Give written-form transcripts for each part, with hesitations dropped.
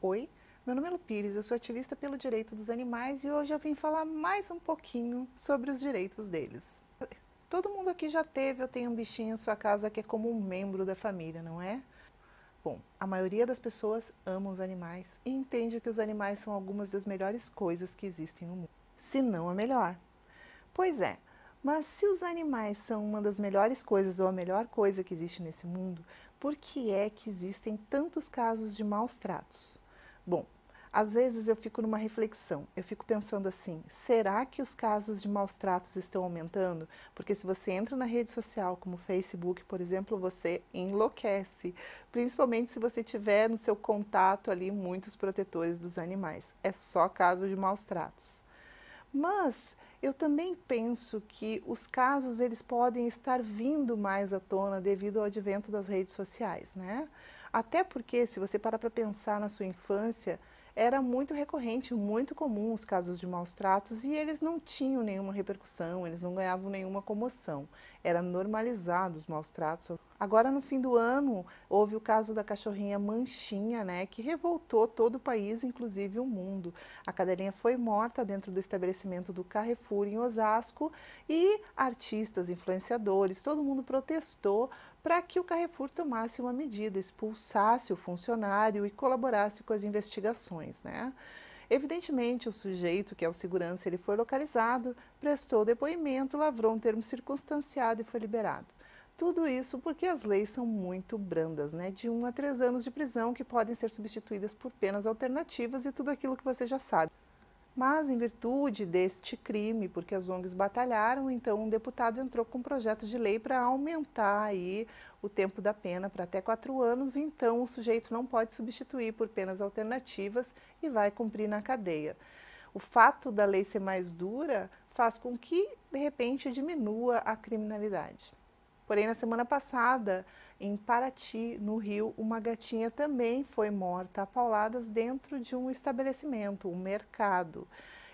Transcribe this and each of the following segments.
Oi, meu nome é Lu Pires, eu sou ativista pelo direito dos animais e hoje eu vim falar mais um pouquinho sobre os direitos deles. Todo mundo aqui já teve ou tem um bichinho em sua casa que é como um membro da família, não é? Bom, a maioria das pessoas ama os animais e entende que os animais são algumas das melhores coisas que existem no mundo, se não a melhor. Pois é, mas se os animais são uma das melhores coisas ou a melhor coisa que existe nesse mundo, por que é que existem tantos casos de maus tratos? Bom, às vezes eu fico numa reflexão, eu fico pensando assim, será que os casos de maus tratos estão aumentando? Porque se você entra na rede social, como o Facebook, por exemplo, você enlouquece, principalmente se você tiver no seu contato ali muitos protetores dos animais. É só caso de maus tratos. Mas eu também penso que os casos eles podem estar vindo mais à tona devido ao advento das redes sociais, né? Até porque se você parar para pensar na sua infância, era muito recorrente, muito comum os casos de maus tratos e eles não tinham nenhuma repercussão, eles não ganhavam nenhuma comoção. Era normalizado os maus tratos. Agora no fim do ano houve o caso da cachorrinha Manchinha, né, que revoltou todo o país, inclusive o mundo. A cadelinha foi morta dentro do estabelecimento do Carrefour em Osasco e artistas, influenciadores, todo mundo protestou para que o Carrefour tomasse uma medida, expulsasse o funcionário e colaborasse com as investigações, né? Evidentemente, o sujeito, que é o segurança, ele foi localizado, prestou depoimento, lavrou um termo circunstanciado e foi liberado. Tudo isso porque as leis são muito brandas, né? De 1 a 3 anos de prisão que podem ser substituídas por penas alternativas e tudo aquilo que você já sabe. Mas, em virtude deste crime, porque as ONGs batalharam, então um deputado entrou com um projeto de lei para aumentar aí o tempo da pena para até 4 anos, então o sujeito não pode substituir por penas alternativas e vai cumprir na cadeia. O fato da lei ser mais dura faz com que, de repente, diminua a criminalidade. Porém, na semana passada, em Paraty, no Rio, uma gatinha também foi morta a pauladas dentro de um estabelecimento, um mercado.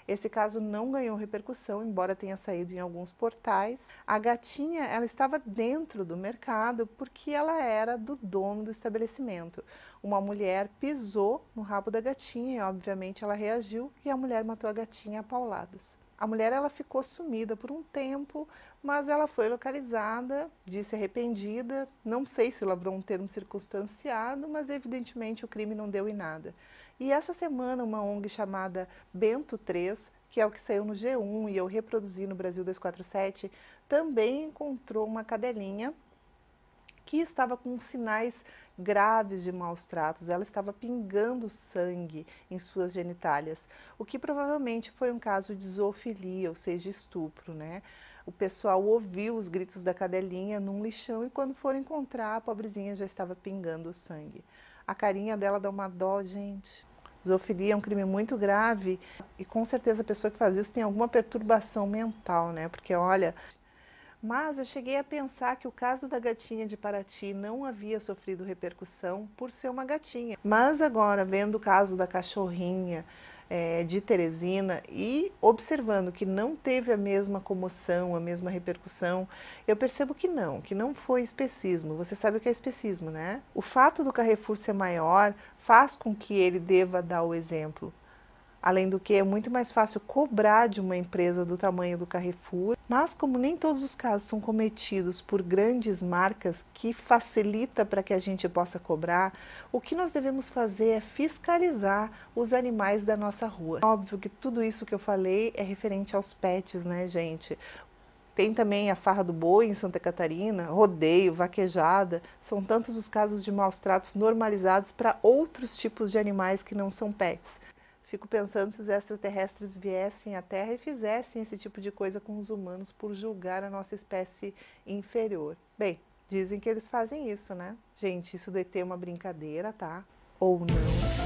Esse caso não ganhou repercussão, embora tenha saído em alguns portais. A gatinha, ela estava dentro do mercado porque ela era do dono do estabelecimento. Uma mulher pisou no rabo da gatinha e, obviamente, ela reagiu e a mulher matou a gatinha a pauladas. A mulher ela ficou sumida por um tempo, mas ela foi localizada, disse arrependida, não sei se lavrou um termo circunstanciado, mas evidentemente o crime não deu em nada. E essa semana uma ONG chamada Bento 3, que é o que saiu no G1 e eu reproduzi no Brasil 247, também encontrou uma cadelinha que estava com sinais graves de maus tratos. Ela estava pingando sangue em suas genitálias, o que provavelmente foi um caso de zoofilia, ou seja, estupro, né? O pessoal ouviu os gritos da cadelinha num lixão e quando foram encontrar, a pobrezinha já estava pingando sangue. A carinha dela dá uma dó, gente. Zoofilia é um crime muito grave e com certeza a pessoa que faz isso tem alguma perturbação mental, né? Porque olha, mas eu cheguei a pensar que o caso da gatinha de Paraty não havia sofrido repercussão por ser uma gatinha. Mas agora, vendo o caso da cachorrinha de Teresina e observando que não teve a mesma comoção, a mesma repercussão, eu percebo que não foi especismo. Você sabe o que é especismo, né? O fato do Carrefour ser maior faz com que ele deva dar o exemplo. Além do que, é muito mais fácil cobrar de uma empresa do tamanho do Carrefour, mas como nem todos os casos são cometidos por grandes marcas que facilita para que a gente possa cobrar, o que nós devemos fazer é fiscalizar os animais da nossa rua. Óbvio que tudo isso que eu falei é referente aos pets, né, gente? Tem também a farra do boi em Santa Catarina, rodeio, vaquejada. São tantos os casos de maus tratos normalizados para outros tipos de animais que não são pets. Fico pensando se os extraterrestres viessem à Terra e fizessem esse tipo de coisa com os humanos por julgar a nossa espécie inferior. Bem, dizem que eles fazem isso, né? Gente, isso do ET é uma brincadeira, tá? Ou não.